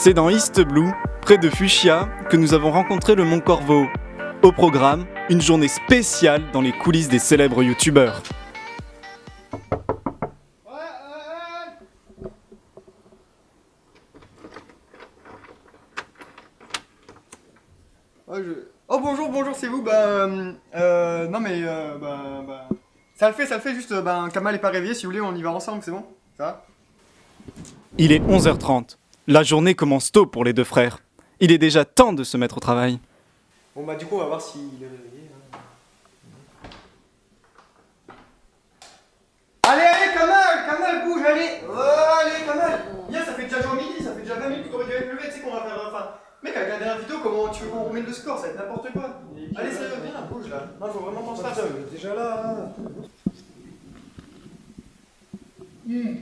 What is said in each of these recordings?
C'est dans East Blue, près de Fuchsia, que nous avons rencontré le Mont Corvo. Au programme, une journée spéciale dans les coulisses des célèbres youtubeurs. Oh bonjour, c'est vous, non mais, ça le fait, juste, Kamal est pas réveillé, si vous voulez, on y va ensemble, c'est bon? Ça va? Il est 11h30. La journée commence tôt pour les deux frères. Il est déjà temps de se mettre au travail. Bon du coup, on va voir s'il est réveillé. Allez, Kamal, bouge, allez! Oh, allez, Kamal! Viens, ça fait déjà genre midi, ça fait déjà 20 minutes que t'aurais dû être levé, tu sais qu'on va faire, mec, avec la dernière vidéo, comment tu veux qu'on remette le score, ça va être n'importe quoi. Allez, sérieux, viens, bouge là. Non, faut vraiment qu'on se fasse. Déjà là. Le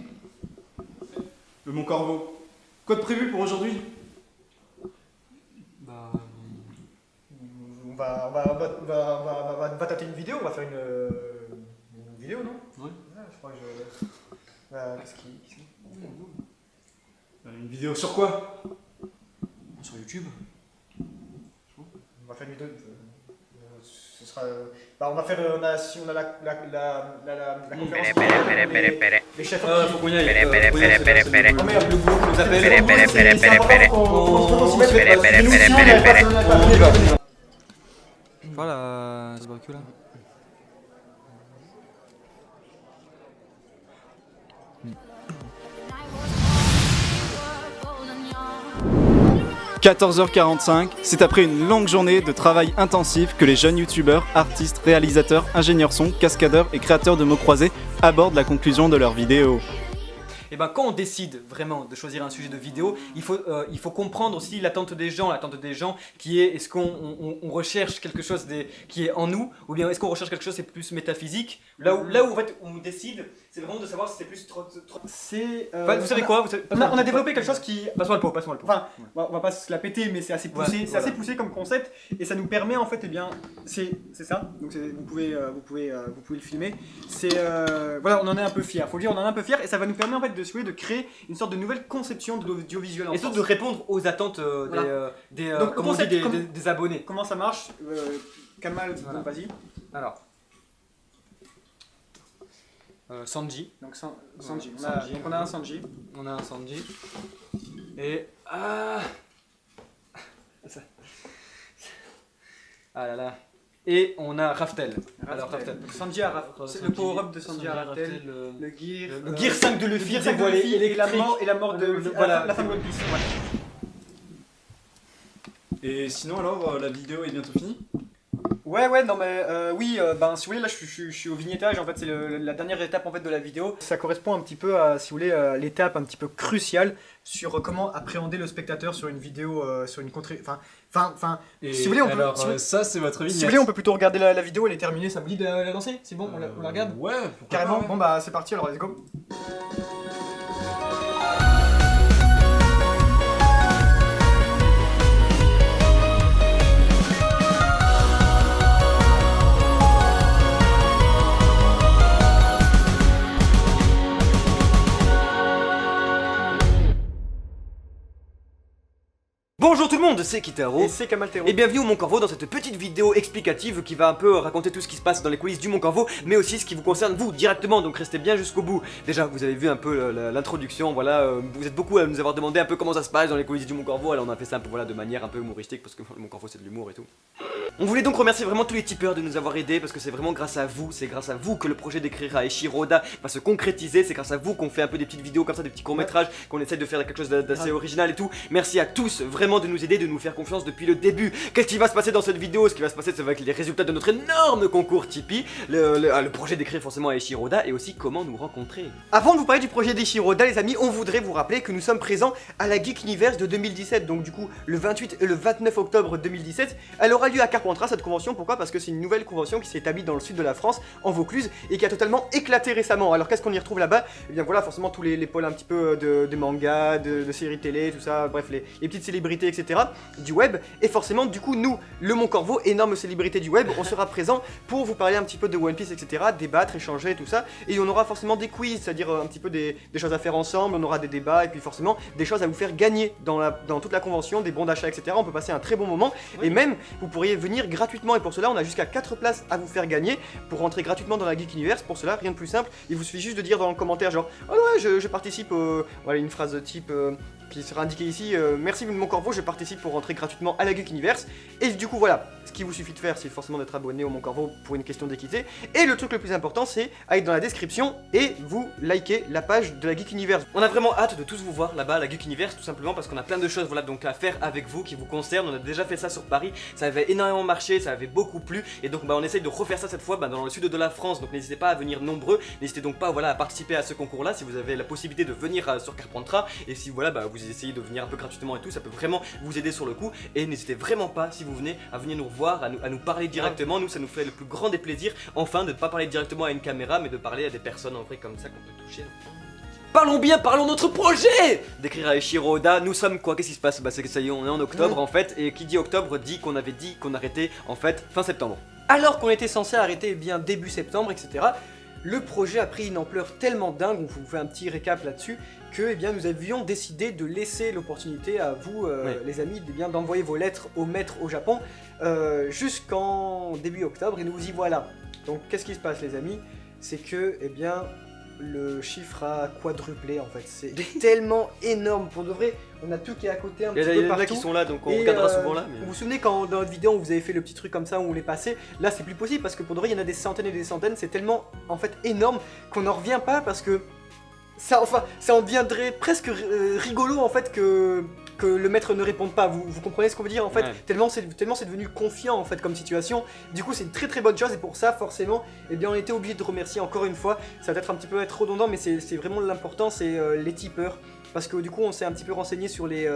Mont Corvo. Quoi de prévu pour aujourd'hui? On va tâter une vidéo, on va faire une vidéo, non? Oui. Ouais, je crois que qu'est-ce qui... Une vidéo sur quoi? Sur YouTube. On va faire une vidéo. Ce sera. On va faire. Si on a la conférence. Les chefs. Faut qu'on y aille. Oh merde, le groupe nous appelle. Voilà, ce barbeque là. « 14h45, c'est après une longue journée de travail intensif que les jeunes youtubeurs, artistes, réalisateurs, ingénieurs son, cascadeurs et créateurs de mots croisés abordent la conclusion de leur vidéo. Et quand on décide vraiment de choisir un sujet de vidéo, il faut comprendre aussi l'attente des gens qui est, est-ce qu'on recherche quelque chose qui est en nous, ou bien est-ce qu'on recherche quelque chose qui est plus métaphysique. Là où en fait on décide, c'est vraiment de savoir si c'est plus trop... C'est. Vous savez quoi, on a développé quelque chose qui. Passe-moi le pot. Enfin, on va pas se la péter, mais c'est assez poussé, Ouais, c'est assez poussé comme concept, et ça nous permet en fait, c'est ça. Donc vous pouvez le filmer. C'est voilà, on en est un peu fiers. Faut le dire, on en est un peu fiers, et ça va nous permettre en fait de créer une sorte de nouvelle conception de l'audiovisuel en Et France. surtout de répondre aux attentes Donc, comment on dit, des abonnés. Comment ça marche? Kamal, Voilà. donc, vas-y. Alors, Sanji. Donc Sanji. Sanji. On a un Sanji. On a un Sanji. Et... Ah là là. Et on a Raftel. Alors Raftel. Donc, Sanji à Raftel. C'est le power-up de Sanji à Raftel. Le gear. Le Gear 5 de Luffy Gear 5 de dévoilé. Luffy et la mort de voilà. la fin de One Piece. Ouais. Et sinon alors, la vidéo est bientôt finie? Ouais, non mais oui, si vous voulez, là je suis au vignettage, en fait c'est la dernière étape en fait de la vidéo. Ça correspond un petit peu à, si vous voulez, l'étape un petit peu cruciale sur comment appréhender le spectateur sur une vidéo, sur une si vous voulez, on peut... Alors, si vous- ça c'est votre vignette. Si vous voulez, on peut plutôt regarder la vidéo, elle est terminée, ça vous dit de la lancer? C'est bon, on la regarde? Ouais, pourquoi Carrément, pas, ouais. bon c'est parti, alors let's go. Bonjour tout le monde, c'est Kitaro. Et c'est Kamal Tero. Et bienvenue au Mont Corvo dans cette petite vidéo explicative qui va un peu raconter tout ce qui se passe dans les coulisses du Mont Corvo, mais aussi ce qui vous concerne vous directement, donc restez bien jusqu'au bout. Déjà vous avez vu un peu l'introduction, voilà, vous êtes beaucoup à nous avoir demandé un peu comment ça se passe dans les coulisses du Mont Corvo, alors on a fait ça un peu voilà, de manière un peu humoristique parce que le Mont Corvo c'est de l'humour et tout. On voulait donc remercier vraiment tous les tipeurs de nous avoir aidés parce que c'est vraiment grâce à vous, c'est grâce à vous que le projet d'écrire à Eiichiroda va se concrétiser, c'est grâce à vous qu'on fait un peu des petites vidéos comme ça, des petits courts-métrages, qu'on essaie de faire quelque chose d'assez original et tout. Merci à tous vraiment de nous aider, de nous faire confiance depuis le début. Qu'est-ce qui va se passer dans cette vidéo? Ce qui va se passer, c'est avec les résultats de notre énorme concours Tipeee, le projet d'écrire forcément à Eiichiroda et aussi comment nous rencontrer. Avant de vous parler du projet d'Eiichiroda, les amis, on voudrait vous rappeler que nous sommes présents à la Geekniverse de 2017, donc du coup le 28 et le 29 octobre 2017. Elle aura lieu à Carpentras cette convention. Pourquoi? Parce que c'est une nouvelle convention qui s'est établie dans le sud de la France, en Vaucluse, et qui a totalement éclaté récemment. Alors qu'est-ce qu'on y retrouve là-bas? Et bien voilà, forcément tous les pôles un petit peu de manga, de séries télé, tout ça, bref, les petites célébrités, etc. du web. Et forcément, du coup, nous, le Mont Corvo, énorme célébrité du web, on sera présent pour vous parler un petit peu de One Piece, etc., débattre, échanger, tout ça. Et on aura forcément des quiz, c'est-à-dire un petit peu des choses à faire ensemble, on aura des débats, et puis forcément des choses à vous faire gagner dans toute la convention, des bons d'achat, etc. On peut passer un très bon moment, et même, vous pourriez venir gratuitement, et pour cela, on a jusqu'à 4 places à vous faire gagner pour rentrer gratuitement dans la Geek Universe. Pour cela, rien de plus simple, il vous suffit juste de dire dans le commentaire genre « Oh ouais, je participe, voilà une phrase type qui sera indiquée ici, merci Mon Corvo, je participe pour rentrer gratuitement à la Geek Universe. » Et du coup voilà, ce qu'il vous suffit de faire, c'est forcément d'être abonné au Mon Corvo pour une question d'équité. Et le truc le plus important, c'est aller dans la description et vous liker la page de la Geek Universe. On a vraiment hâte de tous vous voir là-bas à la Geek Universe, tout simplement parce qu'on a plein de choses voilà, donc à faire avec vous qui vous concernent. On a déjà fait ça sur Paris, ça avait énormément marché, ça avait beaucoup plu. Et donc on essaye de refaire ça cette fois dans le sud de la France. Donc n'hésitez pas à venir nombreux, n'hésitez donc pas voilà, à participer à ce concours-là si vous avez la possibilité de venir sur Carpentras. Et si voilà, vous essayez de venir un peu gratuitement et tout, ça peut vraiment vous aider sur le coup. Et n'hésitez vraiment pas, si vous venez, à venir nous revoir, à nous parler directement. Nous, ça nous fait le plus grand des plaisirs, enfin, de ne pas parler directement à une caméra, mais de parler à des personnes en vrai comme ça qu'on peut toucher. Parlons bien, parlons notre projet d'écrire à Eiichiro Oda. Nous sommes quoi? Qu'est-ce qui se passe? Bah c'est que ça y est, on est en octobre en fait. Et qui dit octobre dit qu'on avait dit qu'on arrêtait en fait fin septembre. Alors qu'on était censé arrêter bien début septembre, etc. Le projet a pris une ampleur tellement dingue, on vous fait un petit récap là-dessus, que eh bien, nous avions décidé de laisser l'opportunité à vous, les amis, d'envoyer vos lettres au maître au Japon jusqu'en début octobre, et nous y voilà. Donc qu'est-ce qui se passe les amis? C'est que eh bien, le chiffre a quadruplé en fait, c'est tellement énorme, pour de vrai, on a tout qui est à côté un petit peu partout. Il y en a qui sont là, donc on regardera souvent là. Mais... Vous vous souvenez quand dans notre vidéo on vous avait fait le petit truc comme ça où on les passait? Là c'est plus possible parce que pour de vrai il y en a des centaines et des centaines, c'est tellement en fait énorme qu'on n'en revient pas parce que ça en deviendrait presque rigolo en fait que le maître ne réponde pas, vous comprenez ce qu'on veut dire en fait, tellement c'est devenu confiant en fait comme situation. Du coup c'est une très très bonne chose et pour ça forcément eh bien on était obligé de remercier encore une fois, ça va peut-être un petit peu être redondant mais c'est vraiment l'important, c'est les tipeurs. Parce que du coup on s'est un petit peu renseigné sur les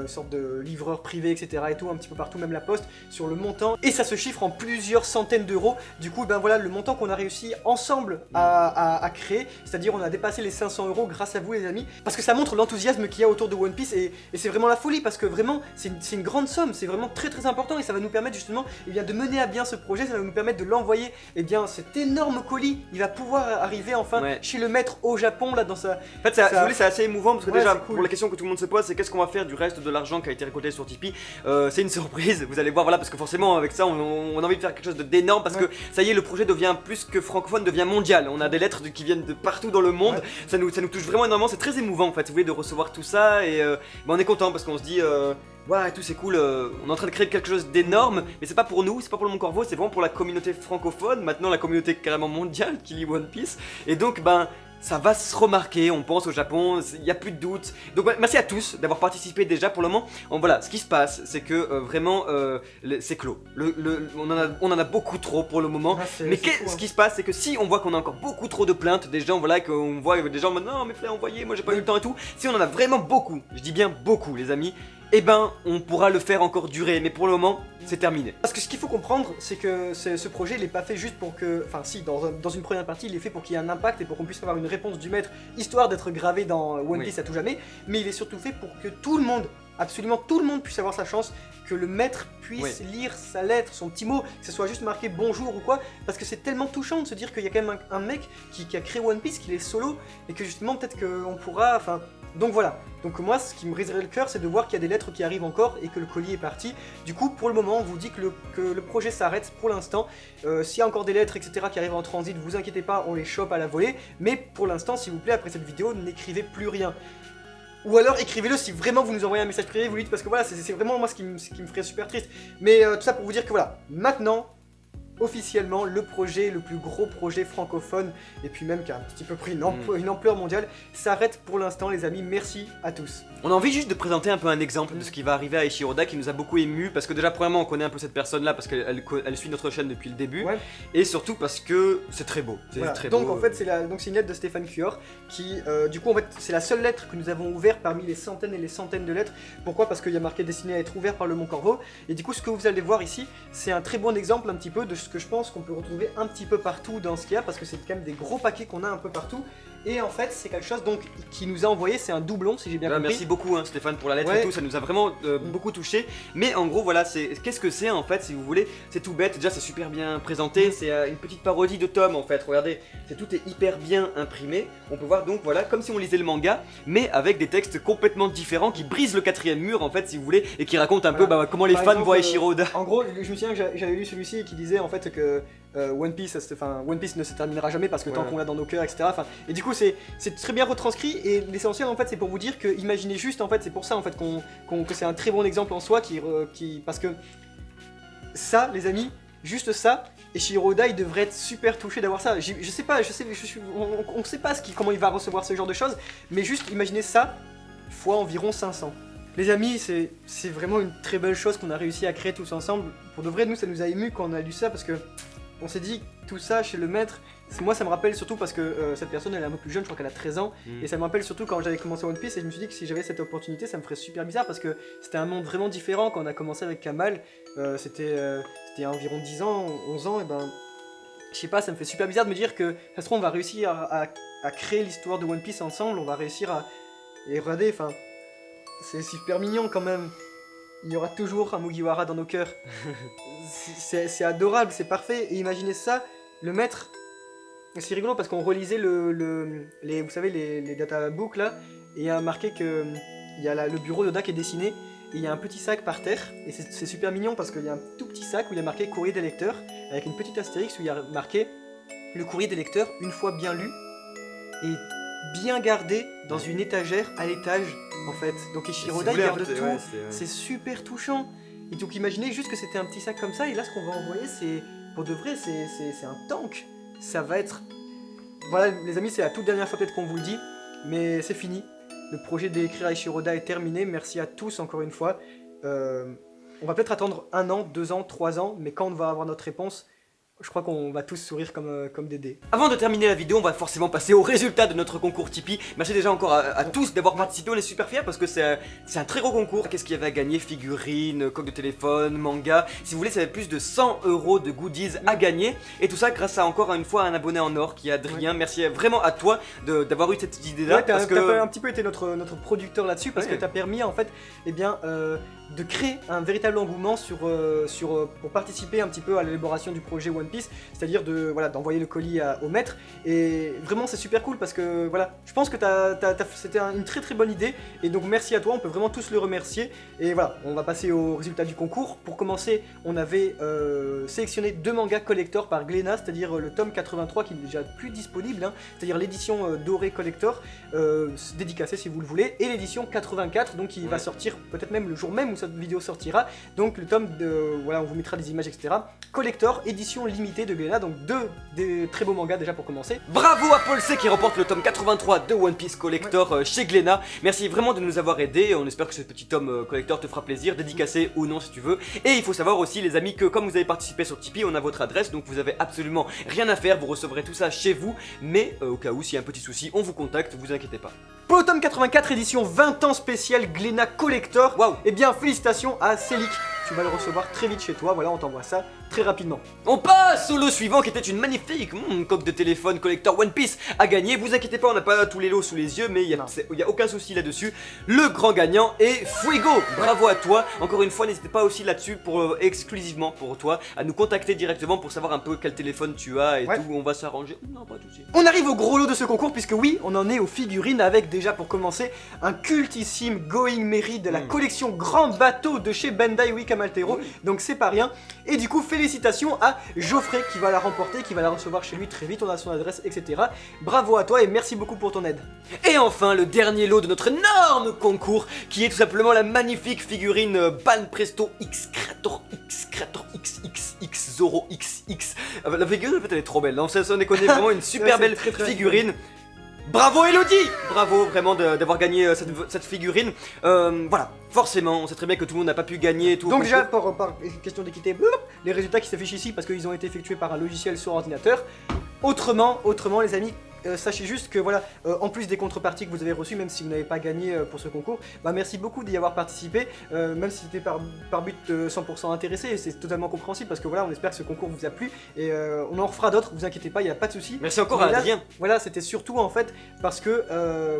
sortes de livreurs privés etc et tout, un petit peu partout, même la poste, sur le montant, et ça se chiffre en plusieurs centaines d'euros. Du coup ben voilà le montant qu'on a réussi ensemble à créer, c'est-à-dire on a dépassé les 500 € grâce à vous les amis, parce que ça montre l'enthousiasme qu'il y a autour de One Piece et c'est vraiment la folie parce que vraiment c'est une grande somme, c'est vraiment très très important et ça va nous permettre justement eh bien, de mener à bien ce projet, ça va nous permettre de l'envoyer, et bien cet énorme colis, il va pouvoir arriver enfin chez le maître au Japon là dans sa... En fait c'est assez émouvant parce que déjà cool. Pour la question que tout le monde se pose, c'est qu'est-ce qu'on va faire du reste de l'argent qui a été récolté sur Tipeee. C'est une surprise, vous allez voir voilà, parce que forcément avec ça on a envie de faire quelque chose d'énorme parce que ça y est, le projet devient plus que francophone, devient mondial. On a des lettres qui viennent de partout dans le monde, ça nous touche vraiment énormément, c'est très émouvant en fait, vous voyez, de recevoir tout ça et on est content parce qu'on se dit ouais, tout c'est cool, on est en train de créer quelque chose d'énorme, mais c'est pas pour nous, c'est pas pour le Mont Corvo, c'est vraiment pour la communauté francophone, maintenant la communauté carrément mondiale qui lit One Piece, et donc ça va se remarquer, on pense au Japon, il n'y a plus de doute. Donc merci à tous d'avoir participé déjà pour le moment. Voilà, ce qui se passe, c'est que vraiment, c'est clos. On en a beaucoup trop pour le moment. Mais ce qui se passe, c'est que si on voit qu'on a encore beaucoup trop de plaintes, des gens, voilà, qu'on voit des gens, non mais fallait envoyer, moi j'ai pas eu le temps et tout. Si on en a vraiment beaucoup, je dis bien beaucoup les amis, eh ben on pourra le faire encore durer, mais pour le moment c'est terminé. Parce que ce qu'il faut comprendre, c'est que ce projet il est pas fait juste pour que, enfin si, dans une première partie il est fait pour qu'il y ait un impact et pour qu'on puisse avoir une réponse du maître, histoire d'être gravé dans One Piece à tout jamais, mais il est surtout fait pour que tout le monde, absolument tout le monde puisse avoir sa chance, que le maître puisse lire sa lettre, son petit mot, que ce soit juste marqué bonjour ou quoi, parce que c'est tellement touchant de se dire qu'il y a quand même un mec qui a créé One Piece, qu'il est solo, et que justement peut-être qu'on pourra, enfin... Donc voilà, donc moi ce qui me briserait le cœur c'est de voir qu'il y a des lettres qui arrivent encore et que le colis est parti. Du coup pour le moment on vous dit que le projet s'arrête pour l'instant. S'il y a encore des lettres etc qui arrivent en transit, vous inquiétez pas, on les chope à la volée. Mais pour l'instant s'il vous plaît, après cette vidéo, n'écrivez plus rien. Ou alors écrivez-le si vraiment vous nous envoyez un message privé, vous dites, parce que voilà c'est vraiment moi ce qui me ferait super triste. Mais tout ça pour vous dire que voilà, maintenant... officiellement le projet, le plus gros projet francophone, et puis même qui a un petit peu pris une ampleur mondiale, s'arrête pour l'instant les amis, merci à tous. On a envie juste de présenter un peu un exemple de ce qui va arriver à Eiichiro Oda qui nous a beaucoup ému, parce que déjà premièrement on connaît un peu cette personne là parce qu'elle suit notre chaîne depuis le début, et surtout parce que c'est très beau, donc en fait c'est une lettre de Stéphane Cuor qui du coup en fait c'est la seule lettre que nous avons ouverte parmi les centaines et les centaines de lettres. Pourquoi? Parce qu'il y a marqué destiné à être ouvert par le Mont Corvo, et du coup ce que vous allez voir ici c'est un très bon exemple un petit peu de ce que je pense qu'on peut retrouver un petit peu partout dans ce qu'il y a, parce que c'est quand même des gros paquets qu'on a un peu partout. Et en fait, c'est quelque chose donc qui nous a envoyé, c'est un doublon si j'ai bien compris. Merci beaucoup hein, Stéphane pour la lettre et tout, ça nous a vraiment beaucoup touché. Mais en gros voilà, qu'est-ce que c'est en fait si vous voulez, c'est tout bête, déjà c'est super bien présenté, c'est une petite parodie de Tom en fait, regardez, tout est hyper bien imprimé. On peut voir donc voilà, comme si on lisait le manga, mais avec des textes complètement différents qui brisent le quatrième mur en fait si vous voulez, et qui racontent un peu comment les fans voient Eiichiro Oda. En gros, je me souviens que j'avais lu celui-ci qui disait en fait que One Piece ne se terminera jamais parce que tant qu'on l'a dans nos cœurs, etc. Et du coup c'est très bien retranscrit, et l'essentiel en fait c'est pour vous dire que imaginez juste en fait, c'est pour ça en fait que c'est un très bon exemple en soi parce que ça les amis, juste ça, Eiichiro Oda il devrait être super touché d'avoir ça. On sait pas comment il va recevoir ce genre de choses, mais juste imaginez ça fois environ 500. Les amis, c'est vraiment une très belle chose qu'on a réussi à créer tous ensemble. Pour de vrai, nous ça nous a ému quand on a lu ça, parce que on s'est dit tout ça chez le maître. Moi ça me rappelle surtout parce que cette personne elle est un peu plus jeune, je crois qu'elle a 13 ans, et ça me rappelle surtout quand j'avais commencé One Piece, et je me suis dit que si j'avais cette opportunité ça me ferait super bizarre, parce que c'était un monde vraiment différent quand on a commencé avec Kamal, c'était il y a environ 10 ans, 11 ans, et ben je sais pas, ça me fait super bizarre de me dire que ça se trouve on va réussir à créer l'histoire de One Piece ensemble, on va réussir à... Et regardez, enfin, c'est super mignon quand même. Il y aura toujours un Mugiwara dans nos cœurs. C'est adorable, c'est parfait. Et imaginez ça, le maître... C'est rigolo parce qu'on relisait vous savez, les databooks là, et il y a marqué que il y a le bureau d'Oda qui est dessiné, et il y a un petit sac par terre, et c'est super mignon parce qu'il y a un tout petit sac où il y a marqué courrier des lecteurs, avec une petite astérix où il y a marqué le courrier des lecteurs, une fois bien lu, et bien gardé dans une étagère à l'étage en fait. Donc Eiichiro Oda il garde tout, c'est super touchant. Et donc imaginez juste que c'était un petit sac comme ça, et là ce qu'on va envoyer c'est, pour de vrai, c'est un tank. Ça va être... Voilà les amis, c'est la toute dernière fois peut-être qu'on vous le dit, mais c'est fini. Le projet d'écrire Eiichiro Oda est terminé, merci à tous encore une fois. On va peut-être attendre 1 an, 2 ans, 3 ans, mais quand on va avoir notre réponse, je crois qu'on va tous sourire comme des dés. Avant de terminer la vidéo, on va forcément passer au résultat de notre concours Tipeee. Merci déjà encore à tous d'avoir participé, on est super fiers parce que c'est un très gros concours. Qu'est-ce qu'il y avait à gagner? Figurines, coque de téléphone, manga. Si vous voulez, ça avait plus de 100 € de goodies à gagner. Et tout ça grâce à encore une fois un abonné en or qui est Adrien. Merci vraiment à toi d'avoir eu cette idée-là. Ouais, t'as un petit peu été notre producteur là-dessus, parce que t'as permis en fait, eh bien, de créer un véritable engouement pour participer un petit peu à l'élaboration du projet One Piece, c'est-à-dire d'envoyer le colis au maître. Et vraiment c'est super cool parce que voilà, je pense que c'était une très très bonne idée, et donc merci à toi, on peut vraiment tous le remercier. Et voilà, on va passer au résultat du concours. Pour commencer, on avait sélectionné 2 mangas collector par Glénat, c'est-à-dire le tome 83 qui est déjà plus disponible, hein, c'est-à-dire l'édition dorée collector, dédicacée si vous le voulez, et l'édition 84, donc qui va sortir peut-être même le jour même où cette vidéo sortira. Donc le tome voilà, on vous mettra des images etc. Collector, édition limitée de Glénat, donc 2 des très beaux mangas déjà pour commencer. Bravo à Paul C qui remporte le tome 83 de One Piece Collector chez Glénat. Merci vraiment de nous avoir aidés, on espère que ce petit tome collector te fera plaisir, dédicacé ou non si tu veux. Et il faut savoir aussi les amis que comme vous avez participé sur Tipeee, on a votre adresse, donc vous avez absolument rien à faire, vous recevrez tout ça chez vous. Mais au cas où s'il y a un petit souci, on vous contacte, vous inquiétez pas. Pour le tome 84 édition 20 ans spécial Glénat Collector, waouh, et bien félicitations à Célic, tu vas le recevoir très vite chez toi, voilà, on t'envoie ça très rapidement. On passe au lot suivant qui était une magnifique coque de téléphone collector One Piece à gagner. Vous inquiétez pas, on n'a pas tous les lots sous les yeux, mais il y a aucun souci là-dessus. Le grand gagnant est Fuego. Bravo à toi. Encore une fois, n'hésitez pas aussi là-dessus exclusivement pour toi à nous contacter directement pour savoir un peu quel téléphone tu as et tout. On va s'arranger. Non, pas tout de suite. On arrive au gros lot de ce concours puisque oui, on en est aux figurines avec déjà pour commencer un cultissime Going Merry de la collection Grand Bateau de chez Bandai Wakamatero. Donc c'est pas rien. Et du coup, félicitations à Geoffrey qui va la remporter, qui va la recevoir chez lui très vite, on a son adresse, etc. Bravo à toi et merci beaucoup pour ton aide. Et enfin, le dernier lot de notre énorme concours, qui est tout simplement la magnifique figurine Ban Presto X Creator XX Zoro XX. La figurine, en fait, elle est trop belle, non, ça déconne, vraiment une super belle figurine. Bravo Elodie! Bravo vraiment d'avoir gagné cette figurine. Voilà, forcément, on sait très bien que tout le monde n'a pas pu gagner tout. Donc déjà, par question d'équité, les résultats qui s'affichent ici parce qu'ils ont été effectués par un logiciel sur ordinateur. Autrement les amis, sachez juste que voilà, en plus des contreparties que vous avez reçues, même si vous n'avez pas gagné pour ce concours, bah merci beaucoup d'y avoir participé, même si c'était par but 100% intéressé, et c'est totalement compréhensible parce que voilà, on espère que ce concours vous a plu et on en refera d'autres, vous inquiétez pas, il n'y a pas de souci. Merci encore à Mais là, Adrien. Voilà, c'était surtout en fait parce que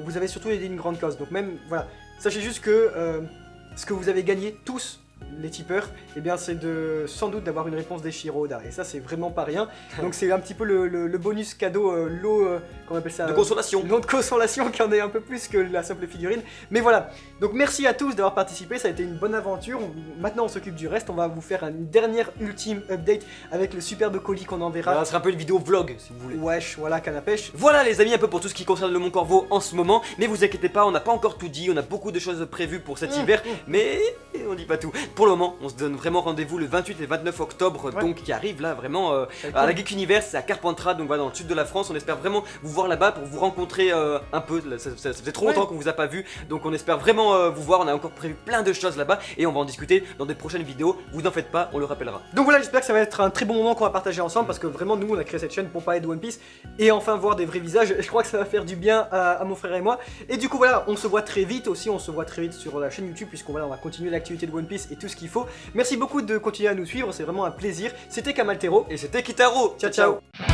vous avez surtout aidé une grande cause, donc même voilà, sachez juste que ce que vous avez gagné tous les tipeurs, eh bien c'est sans doute d'avoir une réponse des Shiroda, et ça c'est vraiment pas rien. Donc c'est un petit peu le bonus cadeau, lot, comment on appelle ça, De consolation. lot de consolation qui en est un peu plus que la simple figurine. Mais voilà, donc merci à tous d'avoir participé, ça a été une bonne aventure. Maintenant on s'occupe du reste, on va vous faire une dernière ultime update avec le superbe colis qu'on enverra. Ça sera un peu une vidéo vlog si vous voulez. Wesh, voilà, canne à pêche. Voilà les amis, un peu pour tout ce qui concerne le Mont Corvo en ce moment, mais vous inquiétez pas, on n'a pas encore tout dit, on a beaucoup de choses prévues pour cet hiver, mais on dit pas tout. Pour le moment, on se donne vraiment rendez-vous le 28 et 29 octobre, Ouais. donc qui arrive là vraiment va être à la cool. Geek Universe, c'est à Carpentras, donc voilà dans le sud de la France. On espère vraiment vous voir là-bas pour vous rencontrer un peu. Ça faisait trop longtemps qu'on vous a pas vu, donc on espère vraiment vous voir. On a encore prévu plein de choses là-bas et on va en discuter dans des prochaines vidéos. Vous n'en faites pas, on le rappellera. Donc voilà, j'espère que ça va être un très bon moment qu'on va partager ensemble parce que vraiment nous on a créé cette chaîne pour parler de One Piece et enfin voir des vrais visages. Je crois que ça va faire du bien à mon frère et moi. Et du coup voilà, on se voit très vite aussi, on se voit très vite sur la chaîne YouTube puisqu'on on va continuer l'activité de One Piece et tout ce qu'il faut. Merci beaucoup de continuer à nous suivre, c'est vraiment un plaisir. C'était Kamaltero Et c'était Kitaro. Ciao ciao.